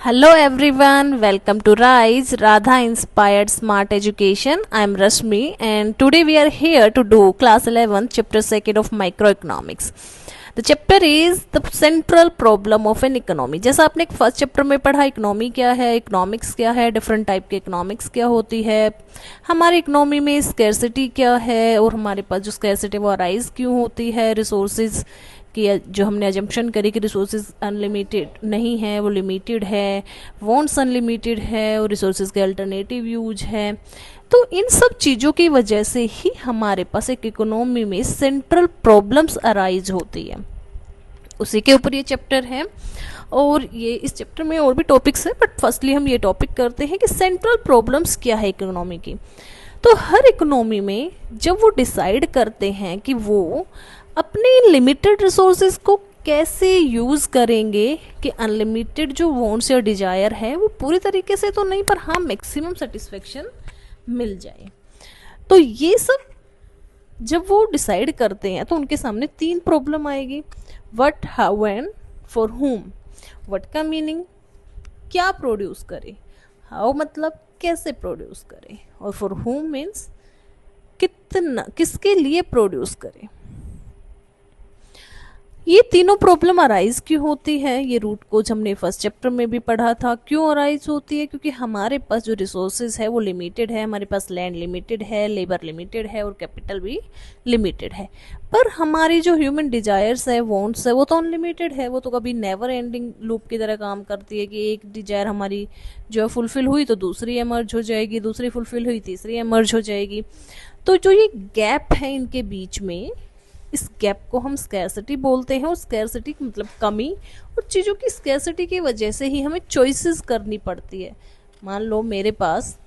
Hello everyone, welcome to Rise Radha Inspired Smart Education. I am Rashmi and today we are here to do class 11 chapter 2 of microeconomics. The chapter is the central problem of an economy. जैसा आपने first chapter में पढ़ा economy क्या है, economics क्या है, different type के economics क्या होती है, हमारी इकोनॉमी में स्कैरसिटी क्या है और हमारे पास जो स्कैरसिटी वो अराइज क्यों होती है, रिसोर्सेज कि जो हमने एजम्पशन करी कि रिसोर्सेज अनलिमिटेड नहीं है, वो लिमिटेड है, वांट्स अनलिमिटेड है और रिसोर्सेज के अल्टरनेटिव यूज है। तो इन सब चीज़ों की वजह से ही हमारे पास एक इकोनॉमी में सेंट्रल प्रॉब्लम्स अराइज होती है, उसी के ऊपर ये चैप्टर है। और ये इस चैप्टर में और भी टॉपिक्स है, बट फर्स्टली हम ये टॉपिक करते हैं कि सेंट्रल प्रॉब्लम्स क्या है इकोनॉमी की। तो हर इकोनॉमी में जब वो डिसाइड करते हैं कि वो अपने लिमिटेड रिसोर्सेज को कैसे यूज़ करेंगे कि अनलिमिटेड जो वांट्स या डिजायर है वो पूरी तरीके से तो नहीं, पर हाँ मैक्सिमम सेटिस्फेक्शन मिल जाए। तो ये सब जब वो डिसाइड करते हैं तो उनके सामने तीन प्रॉब्लम आएगी, व्हाट, हाउ एंड फॉर हुम। व्हाट का मीनिंग क्या प्रोड्यूस करे, हाउ मतलब कैसे प्रोड्यूस करे, और फॉर हुम मीन्स कितना, किसके लिए प्रोड्यूस करे। ये तीनों प्रॉब्लम अराइज क्यों होती है, ये रूट कोज हमने फर्स्ट चैप्टर में भी पढ़ा था। क्यों अराइज होती है? क्योंकि हमारे पास जो रिसोर्सेज है वो लिमिटेड है, हमारे पास लैंड लिमिटेड है, लेबर लिमिटेड है और कैपिटल भी लिमिटेड है। पर हमारी जो ह्यूमन डिजायर्स है, वांट्स है, वो तो अनलिमिटेड है, वो तो कभी नेवर एंडिंग लूप की तरह काम करती है कि एक डिजायर हमारी जो है फुलफिल हुई तो दूसरी एमर्ज हो जाएगी, दूसरी फुलफिल हुई तीसरी एमर्ज हो जाएगी। तो जो ये गैप है इनके बीच में, इस गैप को हम स्कैरसिटी बोलते हैं। और स्कैरसिटी मतलब कमी, और चीज़ों की स्कैरसिटी की वजह से ही हमें चॉइसेस करनी पड़ती है। मान लो मेरे पास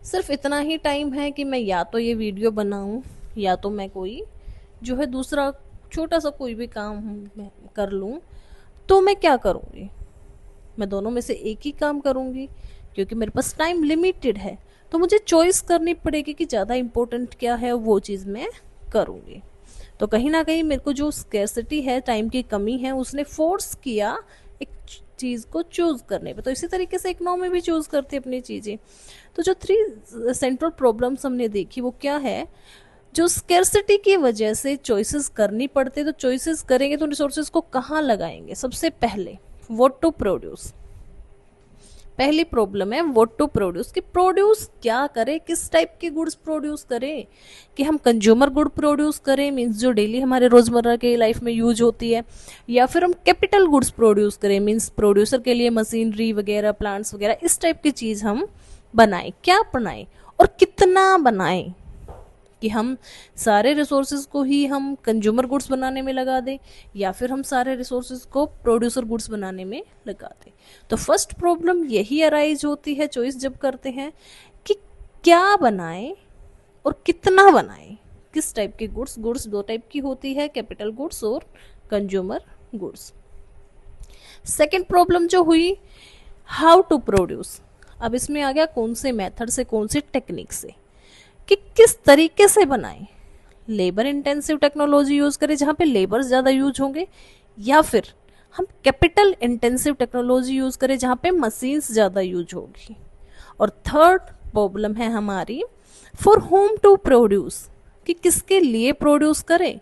सिर्फ इतना ही टाइम है कि मैं या तो ये वीडियो बनाऊं या तो मैं कोई जो है दूसरा छोटा सा कोई भी काम मैं कर लूं, तो मैं क्या करूँगी? मैं दोनों में से एक ही काम करूँगी क्योंकि मेरे पास टाइम लिमिटेड है। तो मुझे चॉइस करनी पड़ेगी कि ज़्यादा इम्पोर्टेंट क्या है, वो चीज़ मैं करूँगी। तो कहीं ना कहीं मेरे को जो स्कैरसिटी है, टाइम की कमी है, उसने फोर्स किया एक चीज़ को चूज करने पे। तो इसी तरीके से इकोनॉमी भी चूज करती है अपनी चीज़ें। तो जो थ्री सेंट्रल प्रॉब्लम्स हमने देखी वो क्या है, जो स्कैरसिटी की वजह से चॉइसेस करनी पड़ते। तो चॉइसेस करेंगे तो रिसोर्सेज को कहाँ लगाएंगे? सबसे पहले व्हाट टू प्रोड्यूस। पहली प्रॉब्लम है व्हाट टू प्रोड्यूस, कि प्रोड्यूस क्या करे, किस टाइप के गुड्स प्रोड्यूस करें। कि हम कंज्यूमर गुड प्रोड्यूस करें, मीन्स जो डेली हमारे रोजमर्रा के लाइफ में यूज होती है, या फिर हम कैपिटल गुड्स प्रोड्यूस करें, मीन्स प्रोड्यूसर के लिए मशीनरी वगैरह, प्लांट्स वगैरह, इस टाइप की चीज हम बनाएं। क्या बनाएं और कितना बनाएं कि हम सारे रिसोर्सेज को ही हम कंज्यूमर गुड्स बनाने में लगा दें, या फिर हम सारे रिसोर्सेज को प्रोड्यूसर गुड्स बनाने में लगा दें। तो फर्स्ट प्रॉब्लम यही अराइज होती है चॉइस जब करते हैं कि क्या बनाएं और कितना बनाएं, किस टाइप के गुड्स। गुड्स दो टाइप की होती है, कैपिटल गुड्स और कंज्यूमर गुड्स। सेकेंड प्रॉब्लम जो हुई हाउ टू प्रोड्यूस। अब इसमें आ गया कौन से मेथड से, कौन सी टेक्निक से, कि किस तरीके से बनाएं। लेबर इंटेंसिव टेक्नोलॉजी यूज करें जहां पे लेबर ज़्यादा यूज होंगे, या फिर हम कैपिटल इंटेंसिव टेक्नोलॉजी यूज करें जहां पे मशीन्स ज़्यादा यूज होगी। और थर्ड प्रॉब्लम है हमारी फॉर होम टू प्रोड्यूस, कि किसके लिए प्रोड्यूस करें।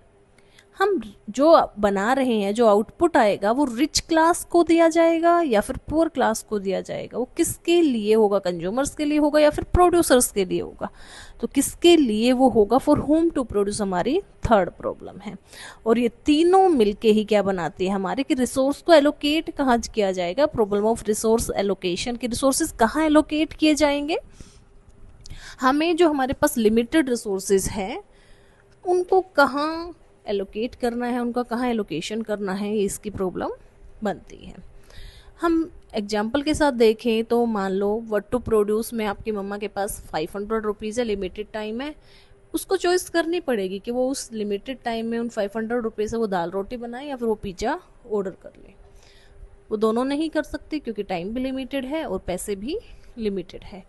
हम जो बना रहे हैं, जो आउटपुट आएगा वो रिच क्लास को दिया जाएगा या फिर पुअर क्लास को दिया जाएगा। वो किसके लिए होगा? कंज्यूमर्स के लिए होगा या फिर प्रोड्यूसर्स के लिए होगा? तो किसके लिए वो होगा? फॉर होम टू प्रोड्यूस हमारी थर्ड प्रॉब्लम है। और ये तीनों मिलके ही क्या बनाती है हमारे, कि रिसोर्स को एलोकेट कहाँ किया जाएगा। प्रॉब्लम ऑफ रिसोर्स एलोकेशन, कि रिसोर्सेज कहाँ एलोकेट किए जाएंगे। हमें जो हमारे पास लिमिटेड रिसोर्सेज हैं उनको कहाँ एलोकेट करना है, उनका कहाँ एलोकेशन करना है, ये इसकी प्रॉब्लम बनती है। हम एग्जाम्पल के साथ देखें तो मान लो व्हाट टू प्रोड्यूस में आपकी मम्मा के पास 500 रुपीज़ है, लिमिटेड टाइम है। उसको चॉइस करनी पड़ेगी कि वो उस लिमिटेड टाइम में उन 500 रुपये से वो दाल रोटी बनाए या फिर वो पिज़्ज़ा ऑर्डर कर ले। वो दोनों नहीं कर सकती क्योंकि टाइम भी लिमिटेड है और पैसे भी लिमिटेड है।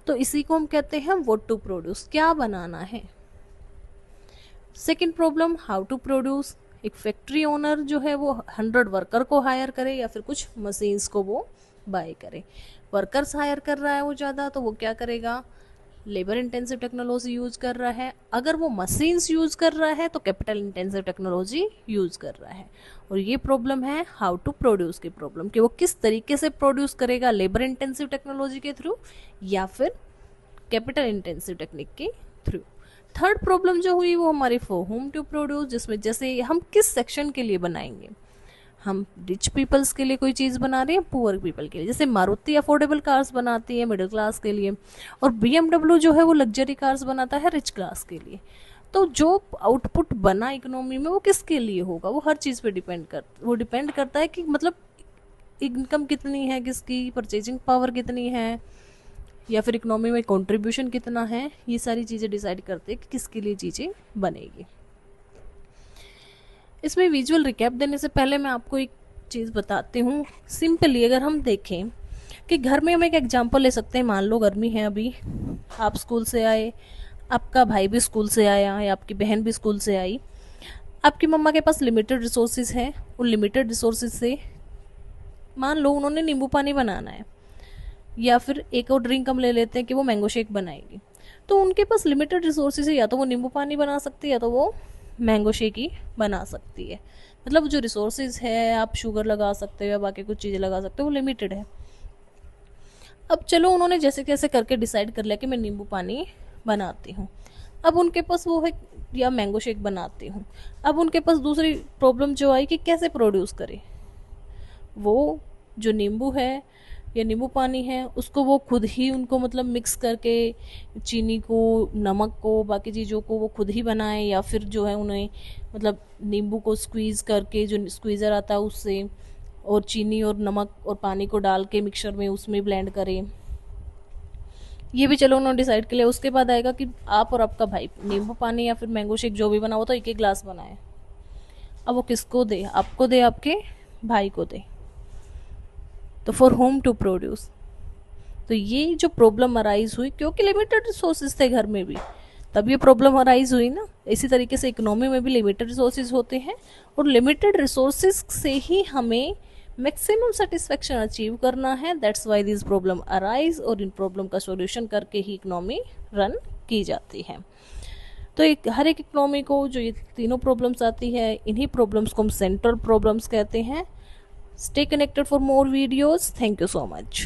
तो इसी को हम कहते हैं व्हाट टू प्रोड्यूस, क्या बनाना है। Second problem how to produce, एक फैक्ट्री ओनर जो है वो 100 वर्कर को हायर करे या फिर कुछ मशीन्स को वो बाय करे। वर्कर्स हायर कर रहा है वो ज़्यादा, तो वो क्या करेगा, लेबर इंटेंसिव टेक्नोलॉजी यूज़ कर रहा है। अगर वो मशीन्स यूज़ कर रहा है तो कैपिटल इंटेंसिव टेक्नोलॉजी यूज़ कर रहा है। और ये प्रॉब्लम है हाउ टू प्रोड्यूस की प्रॉब्लम, कि वो किस तरीके से प्रोड्यूस करेगा, लेबर इंटेंसिव टेक्नोलॉजी के थ्रू या फिर कैपिटल इंटेंसिव टेक्निक के थ्रू। थर्ड प्रॉब्लम जो हुई वो हमारी फॉर होम टू प्रोड्यूस, जिसमें जैसे हम किस सेक्शन के लिए बनाएंगे, हम रिच पीपल्स के लिए कोई चीज़ बना रहे हैं, पुअर पीपल के लिए। जैसे मारुति अफोर्डेबल कार्स बनाती है मिडिल क्लास के लिए, और BMW जो है वो लग्जरी कार्स बनाता है रिच क्लास के लिए। तो जो आउटपुट बना इकोनॉमी में वो किसके लिए होगा, वो हर चीज़ पे डिपेंड करता है कि मतलब इनकम कितनी है किसकी, परचेजिंग पावर कितनी है, या फिर इकोनॉमी में कंट्रीब्यूशन कितना है। ये सारी चीज़ें डिसाइड करते हैं कि किसके लिए चीज़ें बनेगी। इसमें विजुअल रिकैप देने से पहले मैं आपको एक चीज़ बताती हूँ। सिंपली अगर हम देखें कि घर में हम एक एग्जांपल ले सकते हैं, मान लो गर्मी है अभी, आप स्कूल से आए, आपका भाई भी स्कूल से आया या आपकी बहन भी स्कूल से आई, आपकी मम्मा के पास लिमिटेड रिसोर्सेज हैं। उन लिमिटेड रिसोर्सेज से मान लो उन्होंने नींबू पानी बनाना है, या फिर एक और ड्रिंक हम ले लेते हैं कि वो मैंगो शेक बनाएगी। तो उनके पास लिमिटेड रिसोर्सेज है, या तो वो नींबू पानी बना सकती है या तो वो मैंगो शेक ही बना सकती है। मतलब जो रिसोर्सेज है, आप शुगर लगा सकते हो या बाकी कुछ चीज़ें लगा सकते हो, वो लिमिटेड है। अब चलो उन्होंने जैसे कैसे करके डिसाइड कर लिया कि मैं नींबू पानी बनाती हूँ। अब उनके पास वो है, या मैंगो शेक बनाती हूँ। अब उनके पास दूसरी प्रॉब्लम जो आई कि कैसे प्रोड्यूस करे। वो जो नींबू है या नींबू पानी है उसको वो खुद ही उनको मतलब मिक्स करके चीनी को, नमक को, बाकी चीज़ों को वो खुद ही बनाए, या फिर जो है उन्हें मतलब नींबू को स्क्वीज़ करके, जो स्क्वीज़र आता है उससे, और चीनी और नमक और पानी को डाल के मिक्सचर में उसमें ब्लेंड करें। ये भी चलो उन्होंने डिसाइड कर लिया। उसके बाद आएगा कि आप और आपका भाई नींबू पानी या फिर मैंगो शेक जो भी बना हो तो एक एक ग्लास बनाए। अब वो किसको दे, आपको दे, आपके भाई को दे। तो फॉर होम टू प्रोड्यूस, तो ये जो प्रॉब्लम अराइज हुई क्योंकि लिमिटेड रिसोर्सेज थे घर में भी, तब ये प्रॉब्लम अराइज हुई ना। इसी तरीके से इकोनॉमी में भी लिमिटेड रिसोर्सेज होते हैं, और लिमिटेड रिसोर्सेज से ही हमें मैक्सिमम सेटिस्फेक्शन अचीव करना है। That's why this problem arise, और इन प्रॉब्लम का सॉल्यूशन करके ही इकोनॉमी रन की जाती है। तो हर एक इकोनॉमी को जो ये तीनों प्रॉब्लम्स आती है, इन्हीं प्रॉब्लम्स को हम सेंट्रल प्रॉब्लम्स कहते हैं। Stay connected for more videos. Thank you so much.